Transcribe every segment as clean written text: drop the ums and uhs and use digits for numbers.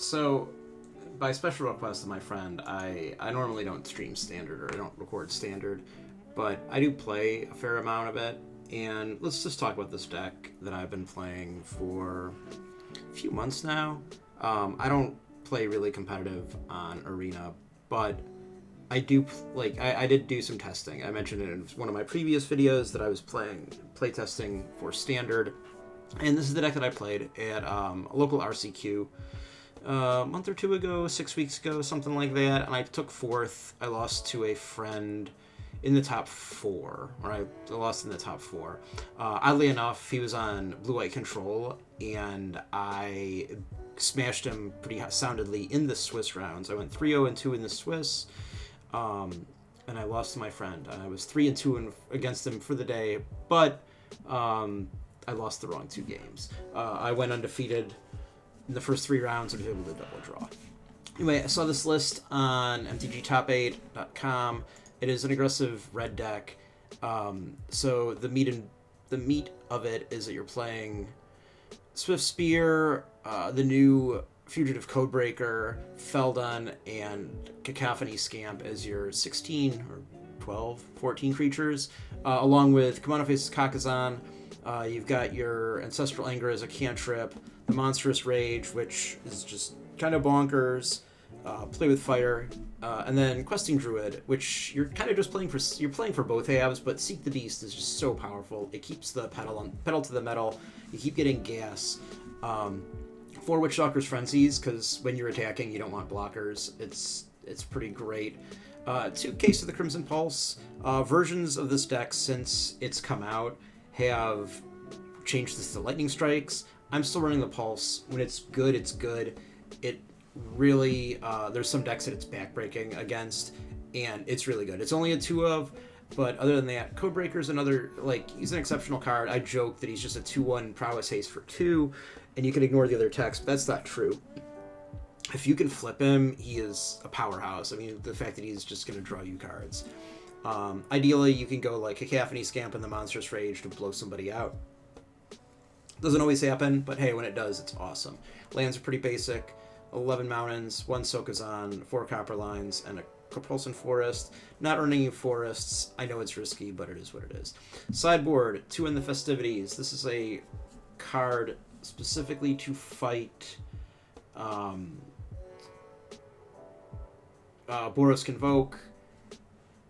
So, by special request of my friend, I normally don't stream standard or I don't record standard, but I do play a fair amount of it. And let's just talk about this deck that I've been playing for a few months now. I don't play really competitive on Arena, but I do I did do some testing. I mentioned it in one of my previous videos that I was play testing for standard, and this is the deck that I played at a local RCQ a month or two ago, 6 weeks ago, something like that, and I took fourth. I lost to a friend in the top four, or I lost in the top four. Oddly enough, he was on blue-white control, and I smashed him pretty soundly in the Swiss rounds. I went 3-0-2 in the Swiss, and I lost to my friend. I was 3-2 against him for the day, but I lost the wrong two games. I went undefeated in the first 3 rounds and was able to double draw. Anyway, I saw this list on mtgtop8.com. It is an aggressive red deck. So the meat of it is that you're playing Swift Spear, the new Fugitive Codebreaker, Feldon, and Cacophony Scamp as your 16 or 12, 14 creatures, along with Kimono Faces Kakazan. You've got your Ancestral Anger as a cantrip, the Monstrous Rage, which is just kind of bonkers, Play with Fire, and then Questing Druid, which you're kind of just playing for both halves, but Seek the Beast is just so powerful. It keeps the pedal to the metal. You keep getting gas. 4 Witchstalker's Frenzies, because when you're attacking, you don't want blockers. It's pretty great. 2 Case of the Crimson Pulse. Versions of this deck since it's come out have changed this to Lightning Strikes. I'm still running the Pulse. When it's good, it's good. It really, there's some decks that it's backbreaking against, and it's really good. It's only a 2 of, but other than that, Codebreaker's another, he's an exceptional card. I joke that he's just a 2-1 Prowess Haste for 2, and you can ignore the other text, but that's not true. If you can flip him, he is a powerhouse. I mean, the fact that he's just going to draw you cards. Ideally, you can go like Cacophony Scamp and the Monstrous Rage to blow somebody out. Doesn't always happen, but hey, when it does, it's awesome. Lands are pretty basic. 11 Mountains, 1 Sokazan, 4 Copper Lines, and a Compulsion Forest. Not earning you forests. I know it's risky, but it is what it is. Sideboard, 2 in the Festivities. This is a card specifically to fight Boros Convoke.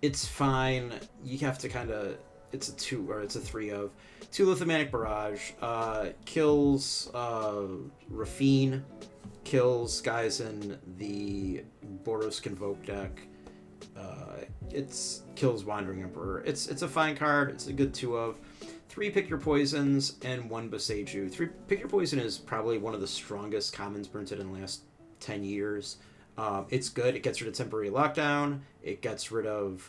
It's fine. You have to kind of... It's a 2, or it's a 3 of. 2 Lithomantic Barrage. Kills Rafine. Kills guys in the Boros Convoke deck. It's kills Wandering Emperor. It's a fine card. It's a good 2 of. 3 Pick Your Poisons and 1 Boseiju. 3 Pick Your Poison is probably one of the strongest commons printed in the last 10 years. It's good. It gets rid of Temporary Lockdown. It gets rid of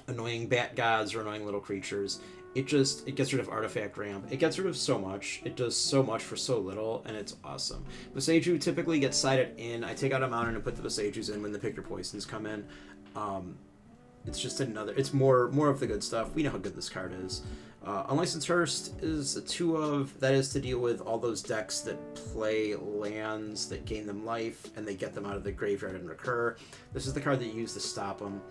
annoying bat gods or annoying little creatures. It gets rid of Artifact Ramp. It gets rid of so much. It does so much for so little, and it's awesome. Boseiju typically gets sided in. I take out a mountain and put the Boseijus in when the Pick Your Poisons come in. It's just another... It's more of the good stuff. We know how good this card is. Unlicensed Hearst is a 2 of. That is to deal with all those decks that play lands that gain them life, and they get them out of the graveyard and recur. This is the card that you use to stop them.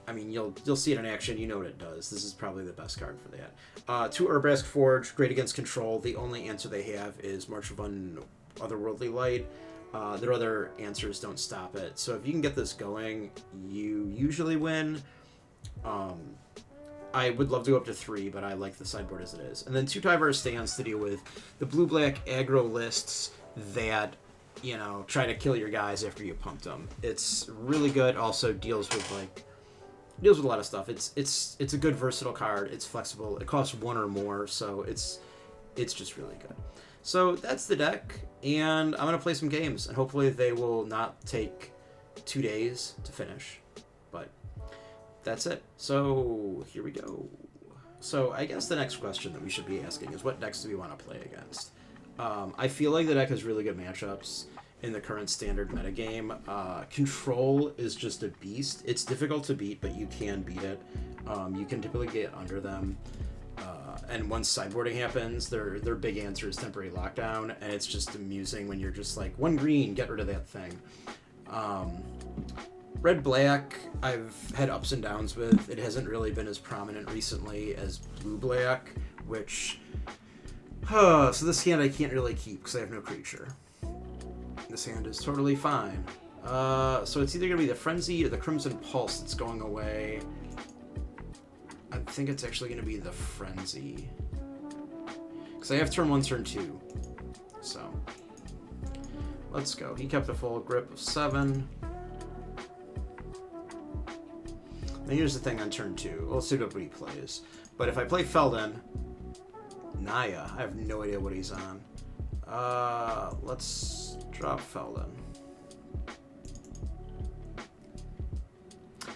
I mean, you'll see it in action. You know what it does. This is probably the best card for that. 2 Urbrask Forge, great against control. The only answer they have is March of Otherworldly Light. Their other answers don't stop it. So if you can get this going, you usually win. I would love to go up to 3, but I like the sideboard as it is. And then 2 Tyvar Stands to deal with the blue-black aggro lists that, try to kill your guys after you pumped them. It's really good. Also deals with a lot of stuff. It's a good versatile card. It's flexible. It costs 1 or more, so it's just really good. So that's the deck, and I'm gonna play some games, and hopefully they will not take 2 days to finish. But that's it. So here we go. So I guess the next question that we should be asking is, what decks do we want to play against? I feel like the deck has really good matchups in the current standard metagame. Control is just a beast. It's difficult to beat, but you can beat it. You can typically get under them. And once sideboarding happens, their big answer is temporary lockdown, and it's just amusing when you're just like, one green, get rid of that thing. Red black, I've had ups and downs with. It hasn't really been as prominent recently as blue black, which so this hand I can't really keep because I have no creature. This hand is totally fine. So it's either gonna be the Frenzy or the Crimson Pulse that's going away. I think it's actually gonna be the Frenzy, because I have turn 1, turn 2. So let's go. He kept a full grip of 7. Now here's the thing on turn 2. We'll see what he plays. But if I play Feldon, Naya, I have no idea what he's on. Let's drop Feldon.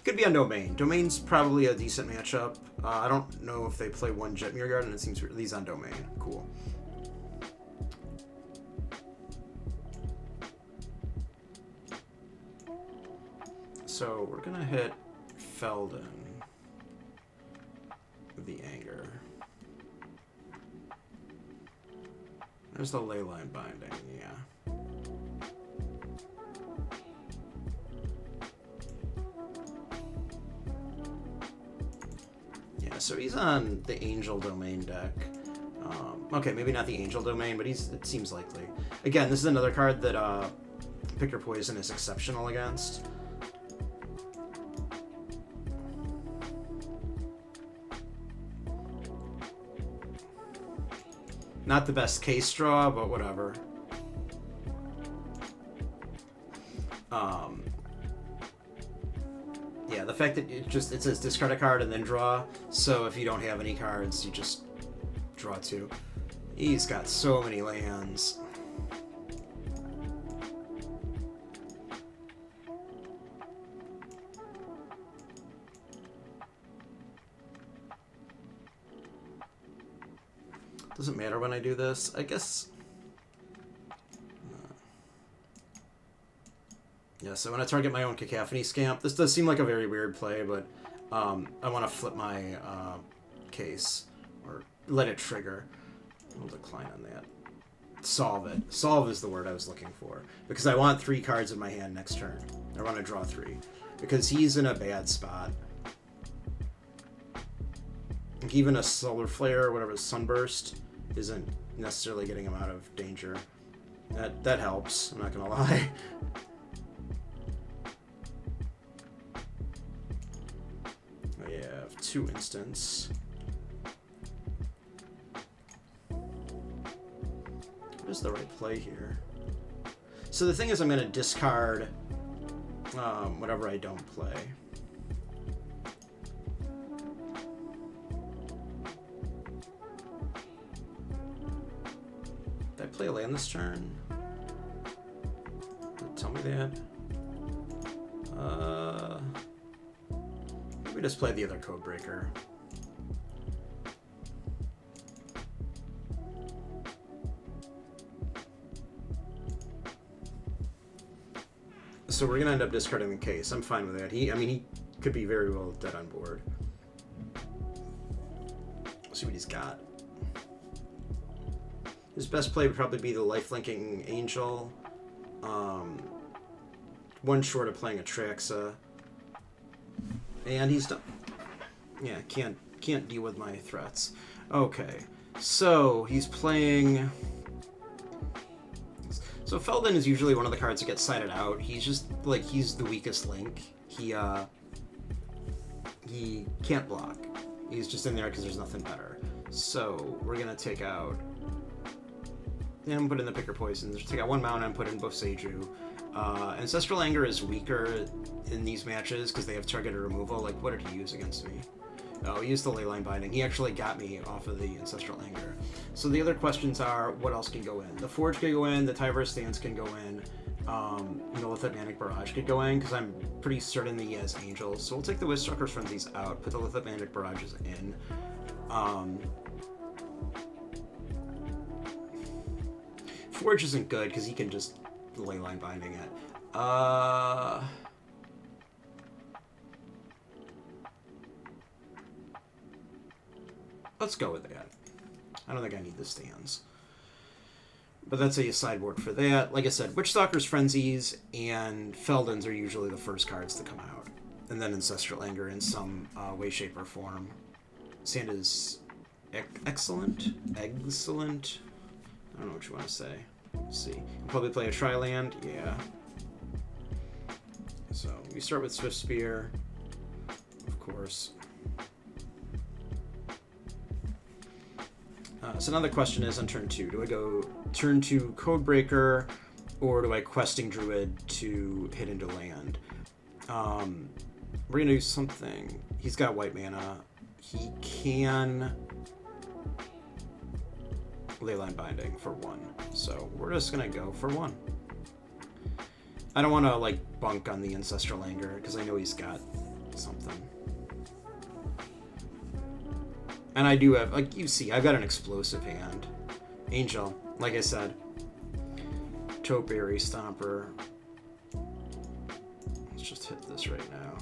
Could be on Domain. Domain's probably a decent matchup. I don't know if they play one Jetmir Guard, and it seems he's on Domain. Cool. So we're gonna hit Feldon with the Anger. There's the Leyline Binding, yeah. Yeah, so he's on the Angel Domain deck. Okay, maybe not the Angel Domain, but it seems likely. Again, this is another card that Pick Your Poison is exceptional against. Not the best case draw, but whatever. Yeah, the fact that it says discard a card and then draw, so if you don't have any cards, you just draw 2. He's got so many lands. Doesn't matter when I do this, I guess. Yeah, so when I target my own Cacophony Scamp, this does seem like a very weird play, but I want to flip my case, or let it trigger. I'll decline on that. Solve it. Solve is the word I was looking for, because I want 3 cards in my hand next turn. I want to draw 3, because he's in a bad spot. Like even a Solar Flare or whatever, Sunburst, isn't necessarily getting him out of danger. That helps, I'm not gonna lie. I have 2 instants. What is the right play here? So the thing is, I'm gonna discard whatever I don't play. Did I play a land this turn? Tell me that. Maybe just play the other Codebreaker. So we're gonna end up discarding the case. I'm fine with that. I mean, he could be very well dead on board. Let's see what he's got. His best play would probably be the lifelinking Angel. One short of playing Atraxa. And he's done. Yeah, can't deal with my threats. Okay, so he's playing. So Feldon is usually one of the cards that gets sided out. He's just like, he's the weakest link. He can't block. He's just in there because there's nothing better. So we're gonna take out him, put in the Picker Poison. Just take out 1 mana and put in Boseiju. Ancestral Anger is weaker in these matches because they have targeted removal. Like, what did he use against me? Oh, he used the Leyline Binding. He actually got me off of the Ancestral Anger. So the other questions are, what else can go in? The Forge can go in, the Tyverse Stance can go in, and the Lithic Barrage could go in, because I'm pretty certain that he has Angels. So we'll take the Withstrucker's Frenzies out, put the Lithic Barrages in. Forge isn't good, because he can just Leyline Binding it. let's go with that. I don't think I need the stands. But that's a sideboard for that. Like I said, Witchstalker's Frenzies and Feldons are usually the first cards to come out. And then Ancestral Anger in some way, shape, or form. Sand is excellent. Excellent. I don't know what you want to say. Let's see. You'll probably play a Tri-Land. Yeah. So we start with Swift Spear, of course. So now the question is on turn 2. Do I go turn 2 Codebreaker, or do I Questing Druid to hit into land? We're going to do something. He's got white mana. He can Leyline Binding for 1. So we're just going to go for 1. I don't want to, like, bunk on the Ancestral Anger, because I know he's got something. And I do have, like, you see, I've got an explosive hand. Angel, like I said. Topiary Stomper. Let's just hit this right now.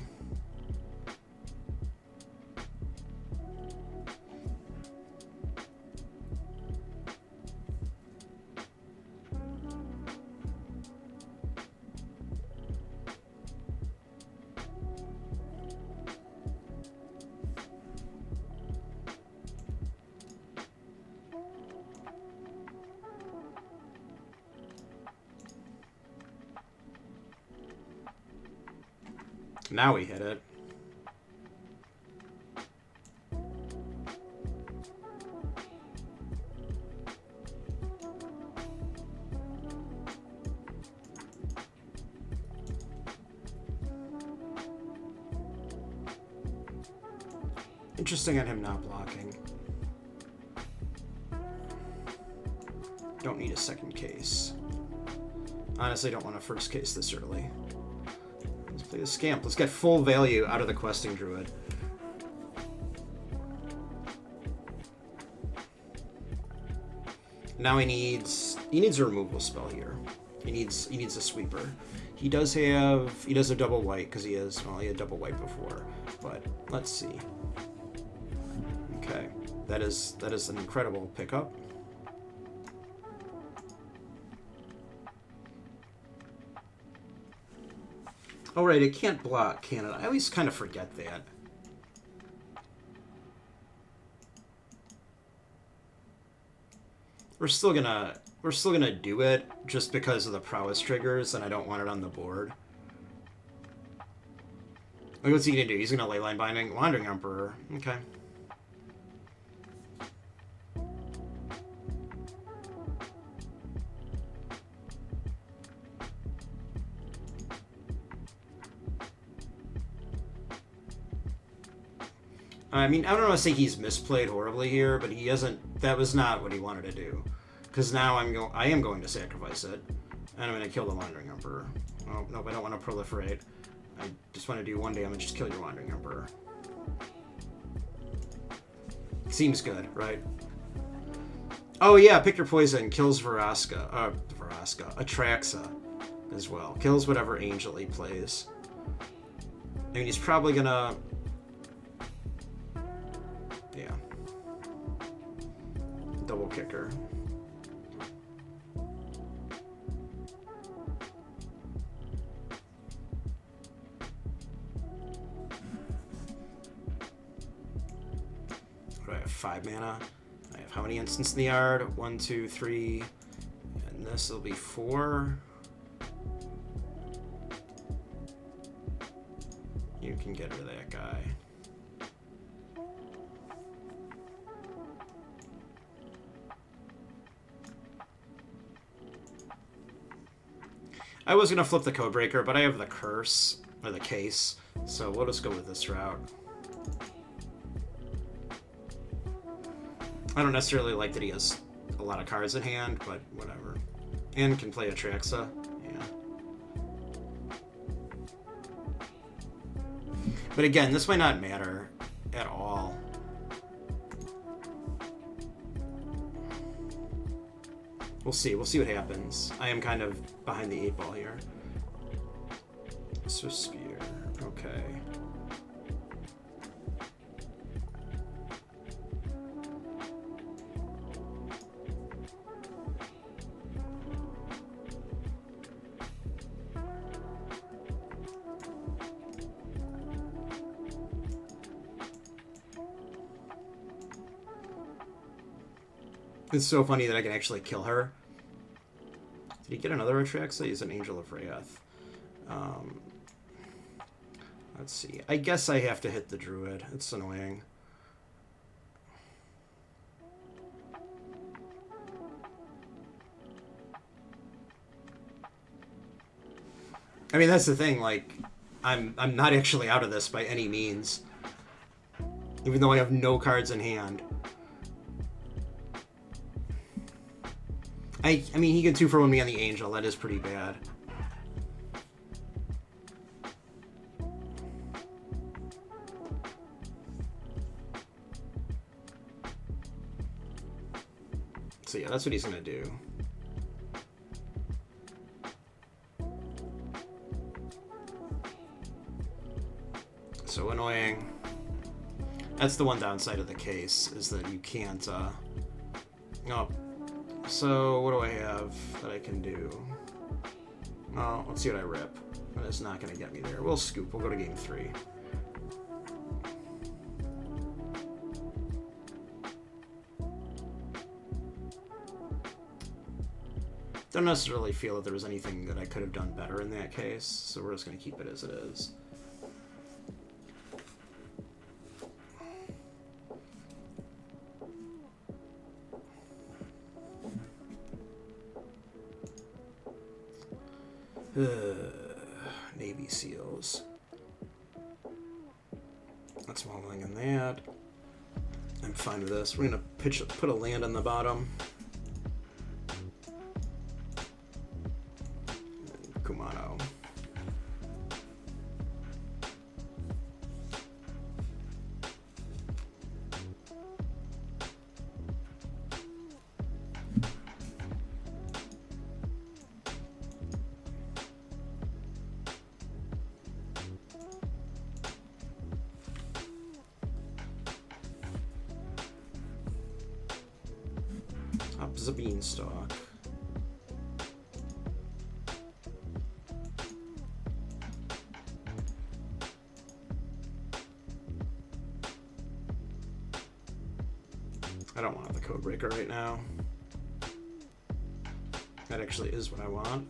Now we hit it. Interesting on him not blocking. Don't need a second case. Honestly, don't want a first case this early. Let's play the Scamp. Let's get full value out of the Questing Druid. Now he needs a removal spell here. He needs a sweeper. He does a double white because he had double white before. But let's see. Okay, that is an incredible pickup. Oh right, it can't block, can it? I always kind of forget that. We're still gonna do it just because of the prowess triggers, and I don't want it on the board. Like, what's he gonna do? He's gonna Leyline Binding, Wandering Emperor. Okay. I mean, I don't want to say he's misplayed horribly here, but he hasn't. That was not what he wanted to do. Because now I am going to sacrifice it, and I'm going to kill the Wandering Emperor. Oh nope, I don't want to proliferate. I just want to do 1 damage. Just kill your Wandering Emperor. Seems good, right? Oh yeah, pick your poison. Kills Atraxa as well. Kills whatever angel he plays. I mean, he's probably gonna. Yeah. Double kicker. What do I have? 5 mana. I have how many instants in the yard? 1, 2, 3. And this will be 4. You can get rid of that guy. I was going to flip the Codebreaker, but I have the Curse, or the Case, so we'll just go with this route. I don't necessarily like that he has a lot of cards in hand, but whatever. And can play Atraxa, yeah. But again, this might not matter at all. We'll see what happens. I am kind of behind the 8 ball here. So Spear, okay. It's so funny that I can actually kill her. Did he get another Atraxa? He's an Angel of Wrath. Let's see. I guess I have to hit the Druid. It's annoying. I mean, that's the thing. Like, I'm not actually out of this by any means, even though I have no cards in hand. I mean, he can 2-for-1 me on the Angel. That is pretty bad. So yeah, that's what he's gonna do. So annoying. That's the one downside of the case, is that you can't, Oh. So, what do I have that I can do? Oh, let's see what I rip. But it's not gonna get me there. We'll scoop. We'll go to game 3. Don't necessarily feel that there was anything that I could have done better in that case, so we're just gonna keep it as it is. Navy SEALs. That's smuggling in that. I'm fine with this. We're gonna put a land on the bottom. And Kumano. Up's a beanstalk. I don't want the code breaker right now. That actually is what I want.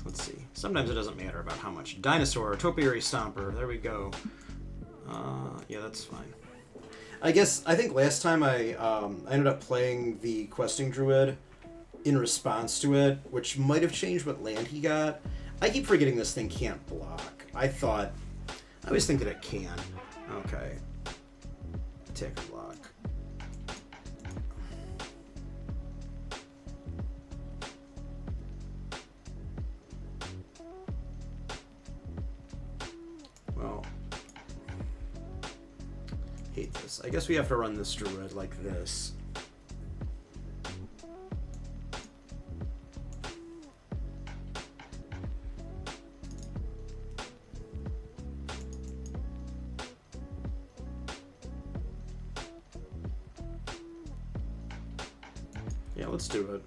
Let's see. Sometimes it doesn't matter about how much. Dinosaur, Topiary Stomper. There we go. Yeah, that's fine. I think last time I ended up playing the Questing Druid in response to it, which might have changed what land he got. I keep forgetting this thing can't block. I always think that it can. Okay. Attack or block. Well, hate this. I guess we have to run this Druid like this. Yeah, let's do it.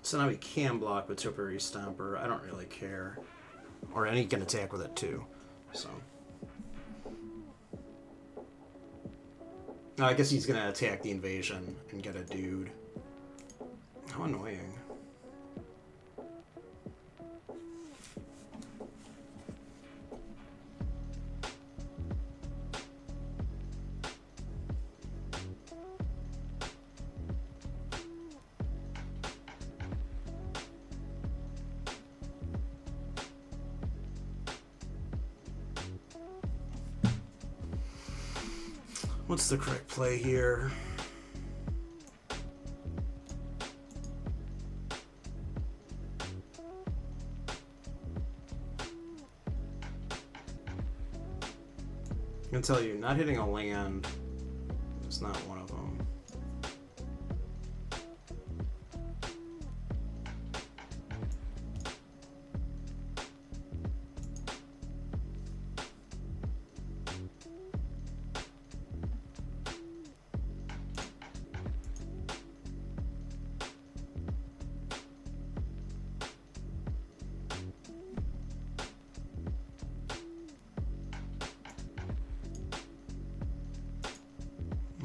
So now we can block with Topiary Stomper. I don't really care. Or any can attack with it too. So. No, I guess he's gonna attack the invasion and get a dude. How annoying. What's the correct play here? I can tell you, not hitting a land is not one of them.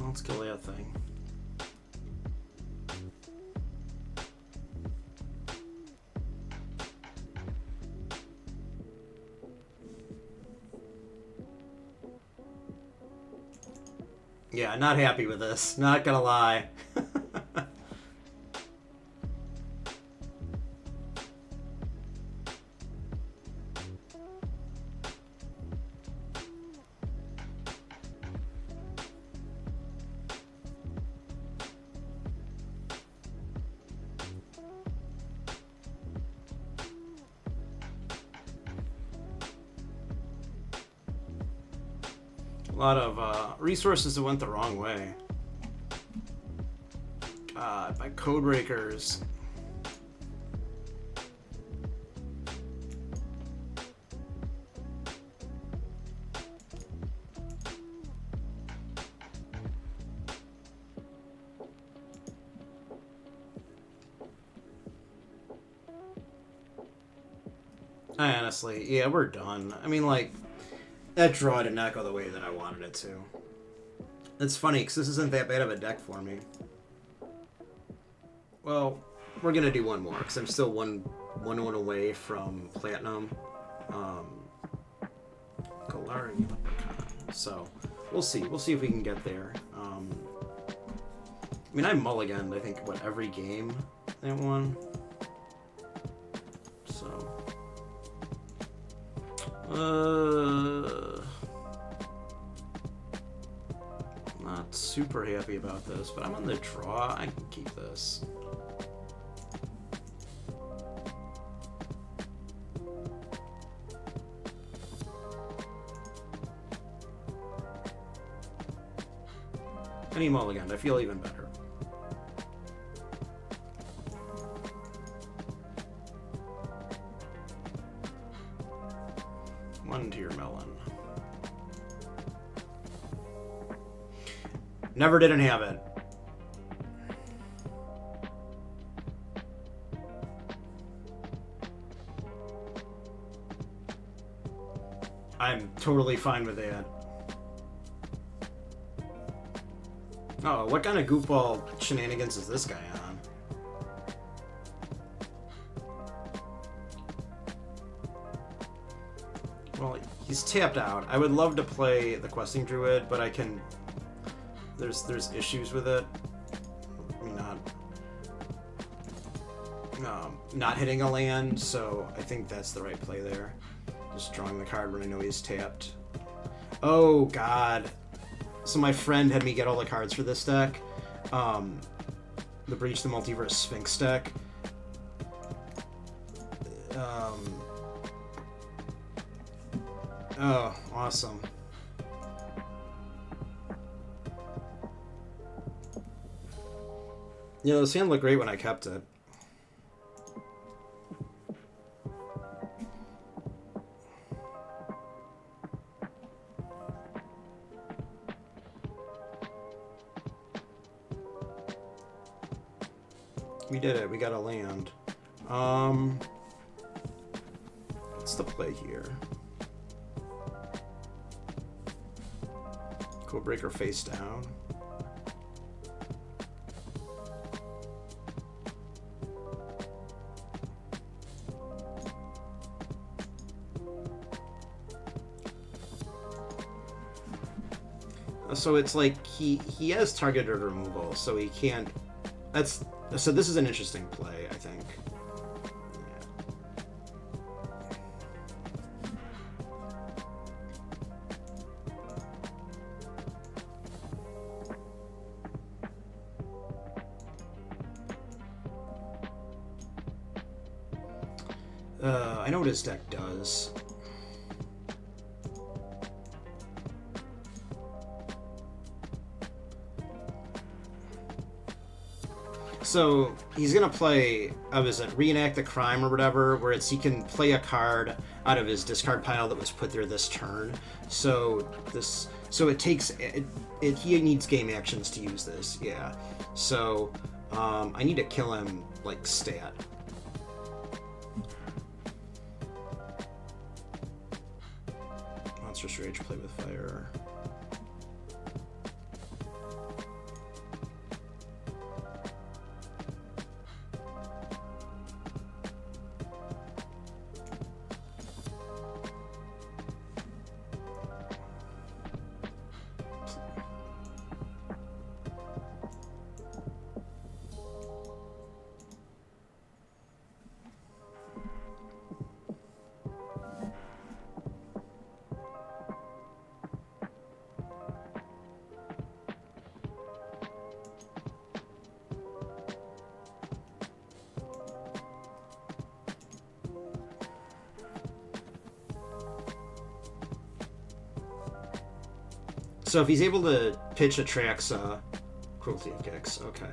Let's kill that thing. Yeah, not happy with this. Not gonna lie. A lot of resources that went the wrong way. God, by code breakers. Honestly, yeah, we're done. I mean, like, that draw did not go the way that I wanted it to. It's funny, because this isn't that bad of a deck for me. Well, we're going to do one more, because I'm still one away from Platinum. Galarian Leprechaun. So, we'll see. We'll see if we can get there. I mean, I mulliganed, I think, what, every game that one? So... not super happy about this, but I'm on the draw. I can keep this. Any mulligan, I feel even better. One tier melon. Never didn't have it. I'm totally fine with that. Oh, what kind of goofball shenanigans is this guy on? Well, he's tapped out. I would love to play the Questing Druid, but I can... There's issues with it. I mean, not hitting a land, so I think that's the right play there. Just drawing the card when I know he's tapped. Oh, God. So my friend had me get all the cards for this deck. The Breach the Multiverse Sphinx deck. Oh, awesome. You know, this hand looked great when I kept it. We did it. We got a land. What's the play here? Codebreaker face down. So it's like he has targeted removal, so he can't. So this is an interesting play, I think. I know what his deck does. So he's gonna play, was it Reenact the Crime or whatever, where he can play a card out of his discard pile that was put there this turn. So it takes he needs game actions to use this. Yeah. So I need to kill him like stat. Monstrous Rage, play with fire. So if he's able to pitch Atraxa, Cruelty of Kicks, okay.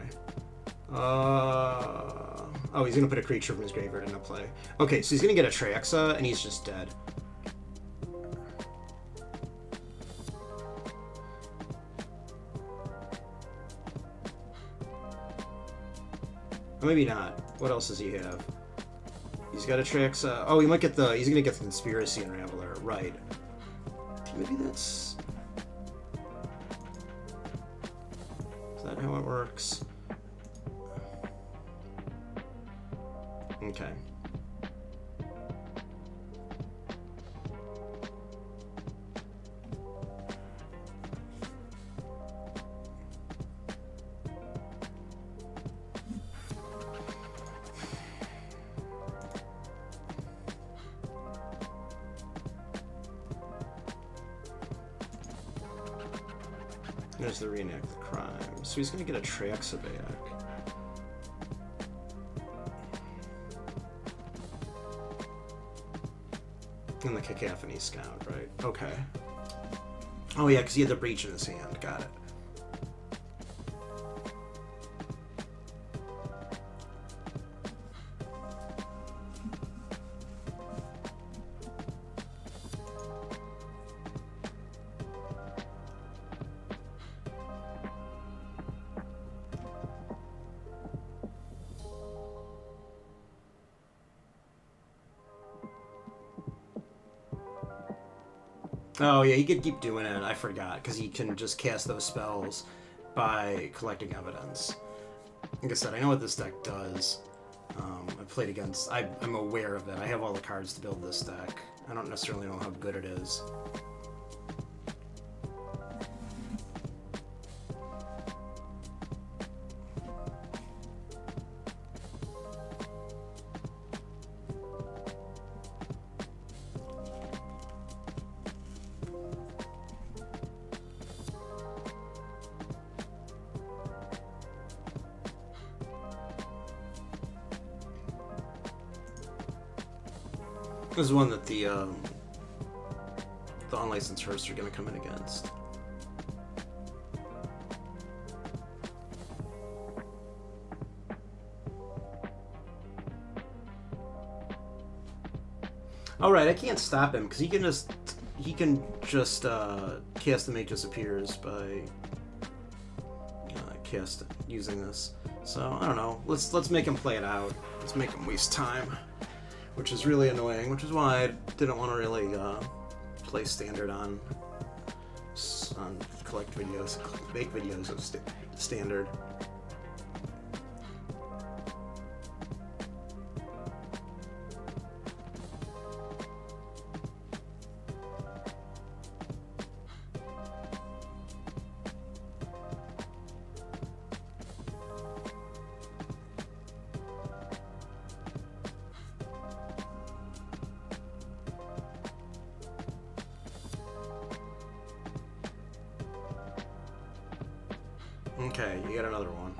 Oh, he's gonna put a creature from his graveyard into play. Okay, so he's gonna get Atraxa, and he's just dead. Or maybe not. What else does he have? He's got Atraxa. Oh, he might get the. He's gonna get the Conspiracy Unraveler, right? Maybe that's. Is that how it works? Okay. There's the Reenact the Crime. So he's going to get Atraxa back. And the Cacophony Scout, right? Okay. Oh yeah, because he had the Breach in his hand. Got it. Oh yeah, he could keep doing it. I forgot, because he can just cast those spells by collecting evidence. Like I said, I know what this deck does. I've played against... I'm aware of it. I have all the cards to build this deck. I don't necessarily know how good it is. This is one that the unlicensed hosts are going to come in against. All right, I can't stop him because he can just cast the Make Disappears by using this. So I don't know. Let's make him play it out. Let's make him waste time. Which is really annoying, which is why I didn't want to really play standard on collect videos, make videos of standard. Okay, you got another one.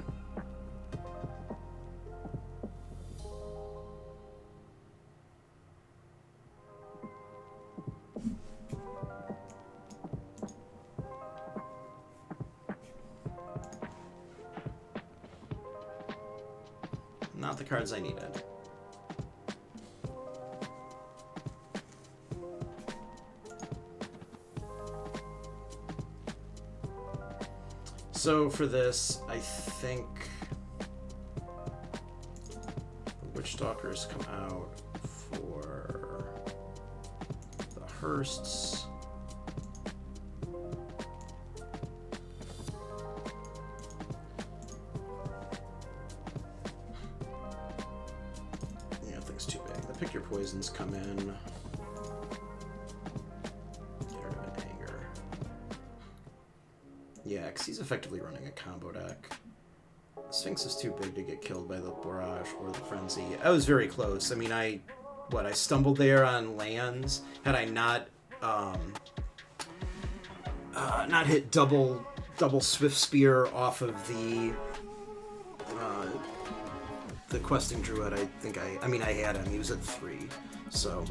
cards I needed. So for this, I think Witch Stalkers come out for the Hearsts. Yeah, I think it's too big. The Pick Your Poisons come in. Yeah, because he's effectively running a combo deck. Sphinx is too big to get killed by the Barrage or the Frenzy. I was very close. I mean, I stumbled there on lands. Had I not hit double Swift Spear off of the Questing Druid, I mean, I had him. He was at 3, so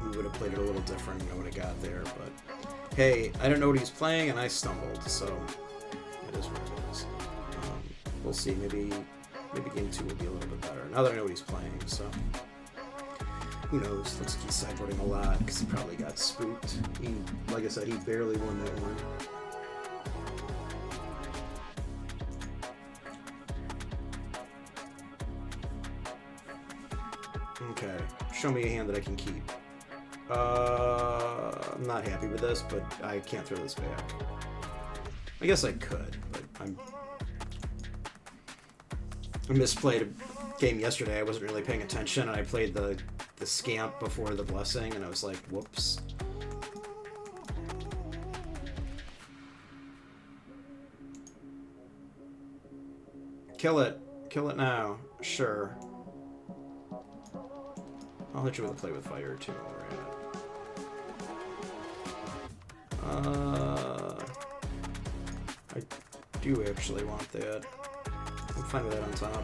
we would have played it a little different, and I would have got there, but hey, I don't know what he's playing, and I stumbled, so it is what it is. We'll see. Maybe game 2 will be a little bit better now that I know what he's playing. So who knows? Looks like he's sideboarding a lot because he probably got spooked. Like I said, he barely won that one. Okay, show me a hand that I can keep. I'm not happy with this, but I can't throw this back. I guess I could, but I misplayed a game yesterday. I wasn't really paying attention, and I played the Scamp before the Blessing, and I was like, whoops. Kill it. Kill it now. Sure. I'll hit you with a Play with Fire, too, while we're at it. I do actually want that. I'm fine with that on top.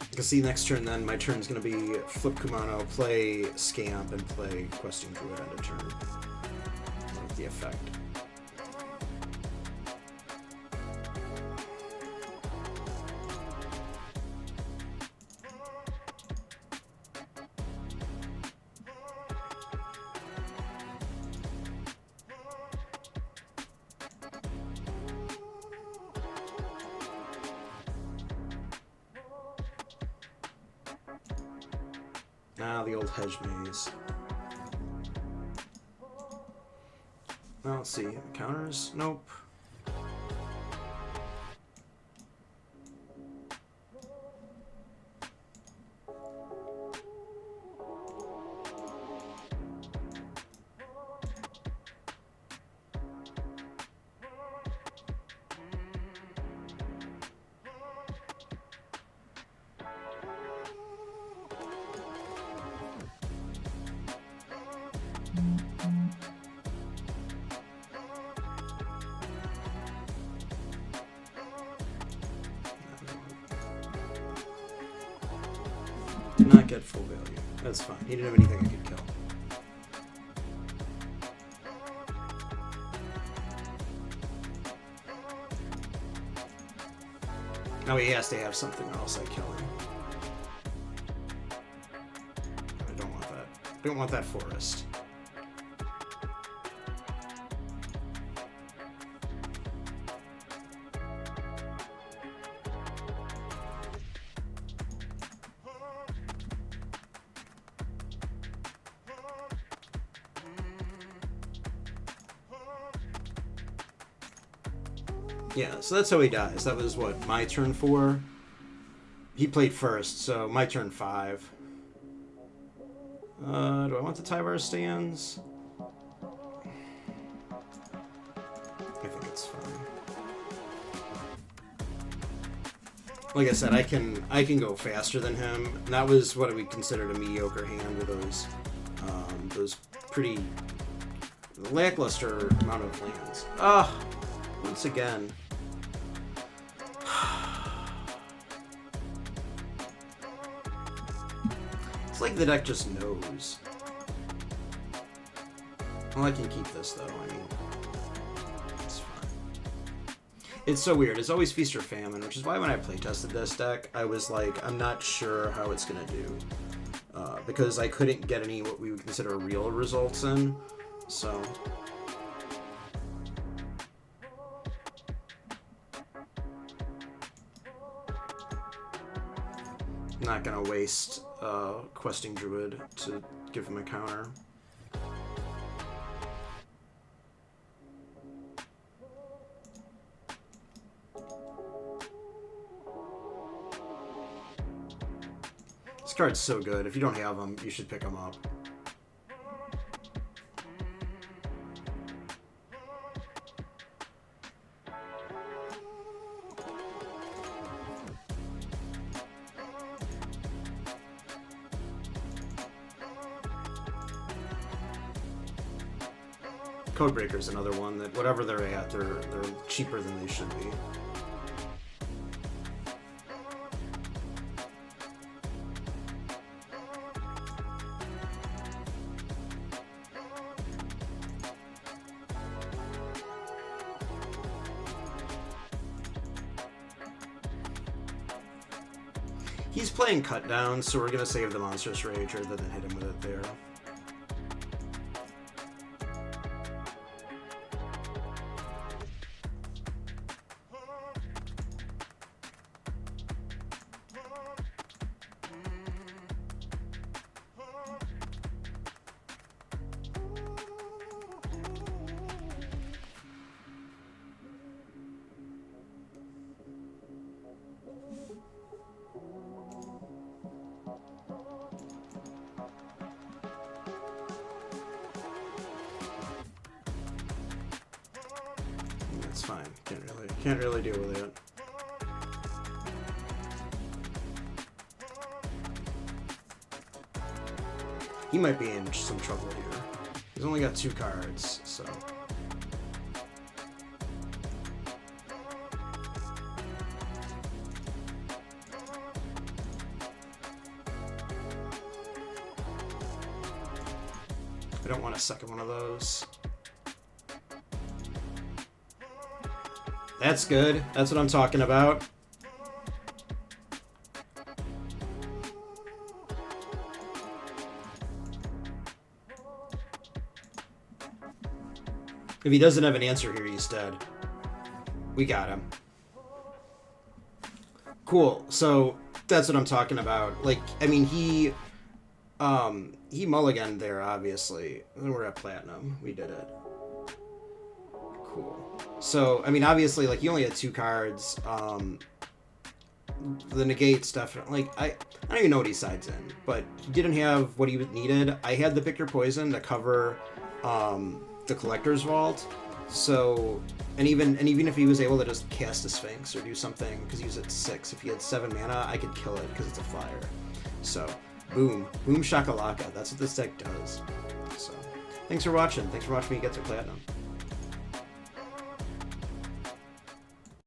Because see, next turn then, my turn's going to be flip Kumano, play Scamp, and play Questing Druid end of turn. Like the effect. Ah, the old hedge maze. Now let's see. Counters? Nope. Did not get full value. That's fine. He didn't have anything I could kill. Now he has to have something or else I kill him. I don't want that. I don't want that forest. Yeah, so that's how he dies. That was, what, my turn 4? He played first, so my turn 5. Do I want the Tyvar stands? I think it's fine. Like I said, I can go faster than him. And that was what we considered a mediocre hand with those pretty lackluster amount of lands. Once again. It's like the deck just knows. Well, I can keep this though, I mean. It's so weird. It's always feast or famine, which is why when I playtested this deck, I was like, I'm not sure how it's gonna do, because I couldn't get any what we would consider real results in. So. I'm not gonna waste questing druid to give him a counter. This card's so good. If you don't have them, you should pick them up. Codebreaker's another one that whatever they're at, they're cheaper than they should be. He's playing cut down, so we're gonna save the Monstrous Rage rather than hit him with it there. It's fine. Can't really deal with it. He might be in some trouble here. He's only got 2 cards, so. I don't want a second one of those. That's good. That's what I'm talking about. If he doesn't have an answer here, he's dead. We got him. Cool. So that's what I'm talking about. Like, I mean, he mulliganed there, obviously. And we're at platinum. We did it. Cool. So, I mean, obviously, like, he only had 2 cards. The negate's definitely, like, I don't even know what he sides in, but he didn't have what he needed. I had the Pick Your Poison to cover the Collector's Vault. So, and even if he was able to just cast a Sphinx or do something, because he was at 6, if he had 7 mana, I could kill it because it's a flyer. So, boom shakalaka. That's what this deck does. So, thanks for watching. Thanks for watching me get to platinum.